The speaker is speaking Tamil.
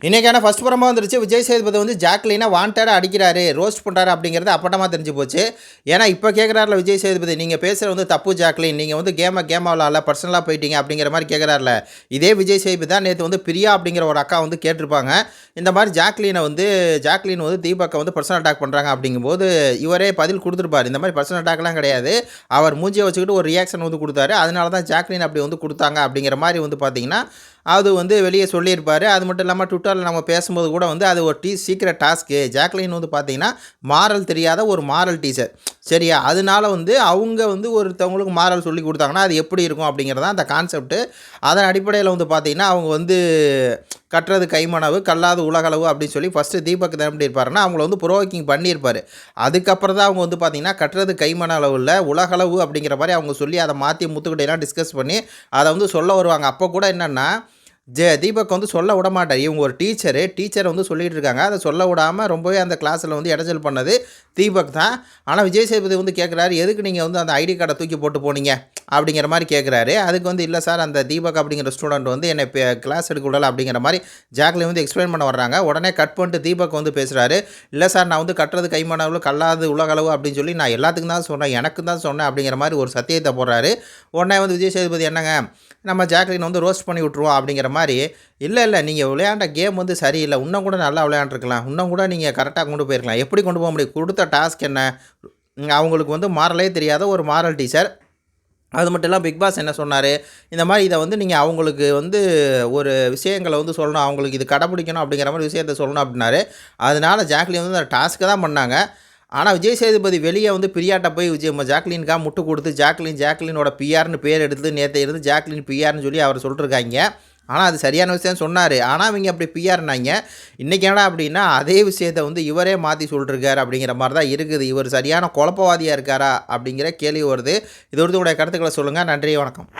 இன்றைக்கான ஃபர்ஸ்ட் படமாக வந்துருச்சு. விஜய் சேதுபதி வந்து ஜாக்லினை வாண்டடாக அடிக்கிறாரு, ரோஸ்ட் பண்ணுறாரு அப்படிங்கிறது அப்பட்டமாக தெரிஞ்சு போச்சு. ஏன்னா இப்போ கேட்குறாருல விஜய் சேதுபதி, நீங்கள் பேசுகிற வந்து தப்பு ஜாக்லின், நீங்கள் வந்து கேமாக விளாட்ல, பர்சனலாக போயிட்டீங்க அப்படிங்கிற மாதிரி கேட்குறாருல. இதே விஜய் சேதுபதி தான் நேற்று வந்து பிரியா அப்படிங்கிற ஒரு அக்கா வந்து கேட்டிருப்பாங்க. இந்த மாதிரி ஜாக்லின் வந்து தீபக்கை வந்து பர்சனல் அட்டாக் பண்ணுறாங்க அப்படிங்கும்போது இவரே பதில் கொடுத்துருப்பார். இந்த மாதிரி பர்சனல் அட்டாக்லாம் கிடையாது, அவர் மூஞ்சியை வச்சுக்கிட்டு ஒரு ரியாக்ஷன் வந்து கொடுத்தாரு. அதனால தான் ஜாக்லின் அப்படி வந்து கொடுத்தாங்க அப்படிங்கிற மாதிரி வந்து பார்த்தீங்கன்னா அது வந்து வெளியே சொல்லியிருப்பார். அது மட்டும் இல்லாமல் ட்விட்டரில் நம்ம பேசும்போது கூட வந்து அது ஒரு சீக்ரெட் டாஸ்க்கு. ஜாக்லின் வந்து பார்த்தீங்கன்னா மாரல் தெரியாத ஒரு மாரல் டீச்சர், சரியா? அதனால வந்து அவங்க வந்து ஒருத்தவங்களுக்கு மாரல் சொல்லி கொடுத்தாங்கன்னா அது எப்படி இருக்கும் அப்படிங்கிறதான் அந்த கான்செப்ட்டு. அதன் அடிப்படையில் வந்து பார்த்தீங்கன்னா அவங்க வந்து கட்டுறது கைமணவு கல்லாது உலகளவு அப்படின்னு சொல்லி ஃபஸ்ட்டு தீபக் தான் எப்படி இருப்பாருன்னா அவங்கள வந்து ப்ரோவோக்கிங் பண்ணியிருப்பார். அதுக்கப்புறம் தான் அவங்க வந்து பார்த்தீங்கன்னா கட்டுறது கைமண அளவில் உலகளவு அப்படிங்கிற மாதிரி அவங்க சொல்லி அதை மாற்றி முத்துக்கிட்டையெல்லாம் டிஸ்கஸ் பண்ணி அதை வந்து சொல்ல வருவாங்க. அப்போ கூட என்னென்னா தீபக் வந்து சொல்ல விட மாட்டார். இவங்க ஒரு டீச்சர் வந்து சொல்லிகிட்டு இருக்காங்க, அதை சொல்ல விடாமல் ரொம்பவே அந்த கிளாஸில் வந்து இடைஞ்சல் பண்ணது தீபக் தான். ஆனால் விஜய் சேதுபதி வந்து கேட்குறாரு, எதுக்கு நீங்கள் வந்து அந்த ஐடி கார்டை தூக்கி போட்டு போனீங்க அப்படிங்கிற மாதிரி கேட்குறாரு. அதுக்கு வந்து இல்லை சார், அந்த தீபக் அப்படிங்கிற ஸ்டூடெண்ட் வந்து என்னை கிளாஸ் எடுக்க விடலை அப்படிங்கிற மாதிரி ஜாக்லின் வந்து எக்ஸ்பிளைன் பண்ண வர்றாங்க. உடனே கட் பண்ணிட்டு தீபக் வந்து பேசுகிறாரு, இல்லை சார் நான் வந்து கட்டுறது கைமணவு கல்லாது உலகளவு அப்படின்னு சொல்லி நான் எல்லாத்துக்கும் தான் சொன்னேன், எனக்கு தான் சொன்னேன் அப்படிங்கிற மாதிரி ஒரு சத்தியத்தை போடுறாரு. உடனே வந்து விஜய் சேதுபதி என்னங்க நம்ம ஜாக்லின் வந்து ரோஸ்ட் பண்ணி விட்ருவோம் அப்படிங்கிற மாதிரி, இல்லை நீங்கள் விளையாண்ட கேம் வந்து சரியில்லை, இன்னும் கூட நல்லா விளையாண்டுருக்கலாம், இன்னும் கூட நீங்கள் கரெக்டாக கொண்டு போயிருக்கலாம். எப்படி கொண்டு போக முடியும்? கொடுத்த டாஸ்க் என்ன? அவங்களுக்கு வந்து மாரலே தெரியாத ஒரு மாரல் டீச்சர். அது மட்டும் இல்லாமல் பிக் பாஸ் என்ன சொன்னார், இந்த மாதிரி இதை வந்து நீங்கள் அவங்களுக்கு வந்து ஒரு விஷயங்களை வந்து சொல்லணும், அவங்களுக்கு இது கடைப்பிடிக்கணும் அப்படிங்கிற மாதிரி விஷயத்தை சொல்லணும் அப்படின்னாரு. அதனால ஜாக்லின் வந்து அந்த டாஸ்க்கை தான் பண்ணாங்க. ஆனால் விஜய் சேதுபதி வெளியே வந்து பிரியாட்ட போய் ஜாக்லினுக்காக முட்டு கொடுத்து ஜாக்லினோட பிஆர்னு பேர் எடுத்து நேற்று இருந்து ஜாக்லின் பிஆர்னு சொல்லி அவர் சொல்லிருக்காங்க. ஆனால் அது சரியான விஷயம் சொன்னார். ஆனால் அவங்க அப்படி பிஆர்னாங்க. இன்றைக்கி என்ன அப்படின்னா அதே விஷயத்தை வந்து இவரே மாற்றி சொல்லிருக்காரு அப்படிங்கிற மாதிரி தான் இருக்குது. இவர் சரியான குழப்பவாதியாக இருக்காரா அப்படிங்கிற கேள்வி வருது. இது உடைய கருத்துக்களை சொல்லுங்கள். நன்றி, வணக்கம்.